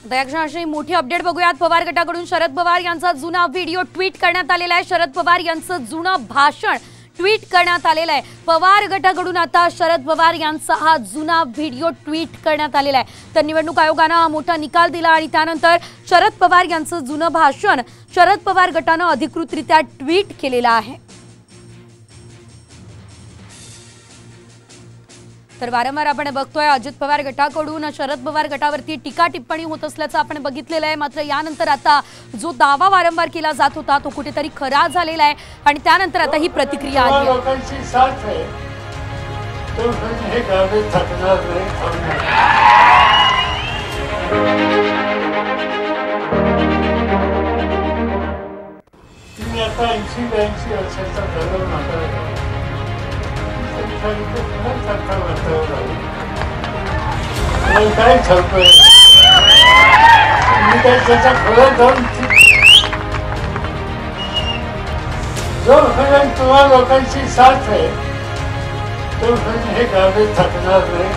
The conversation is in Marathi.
दयाक्षणाची मोठी अपडेट बघूयात। पवार गटाकडून शरद पवार यांचा जुना व्हिडिओ ट्विट करण्यात आलेला आहे। शरद पवार यांचं जुनं भाषण ट्विट करण्यात आलेलं आहे। पवार गटाकडून आता शरद पवार यांचा हा जुना व्हिडिओ ट्विट करण्यात आलेला आहे। तर निवडणूक आयोगाने हा मोठा निकाल दिला आणि त्यानंतर शरद पवार यांचं जुनं भाषण शरद पवार गटाने अधिकृतरित्या ट्विट केलेलं आहे। तर वारंवार आपण बघतोय अजित पवार गटाकडून शरद पवार गटावरती टीका टिप्पणी होत असल्याचं आपण बघितलेलं आहे। मात्र यानंतर आता जो दावा वारंवार केला जात होता तो कुठेतरी खरा झालेला आहे आणि त्यानंतर आता ही प्रतिक्रिया आली आहे। लोकांची साथ आहे तो हे गावे थकणार नाही तुम्ही आता 80-82 वर्षाचा ठरवून नका काय ठरतोय मी काय त्याच्या फळत जाऊन जोपर्यंत तुम्हा लोकांची साथ आहे तोपर्यंत हे गावे थकणार नाही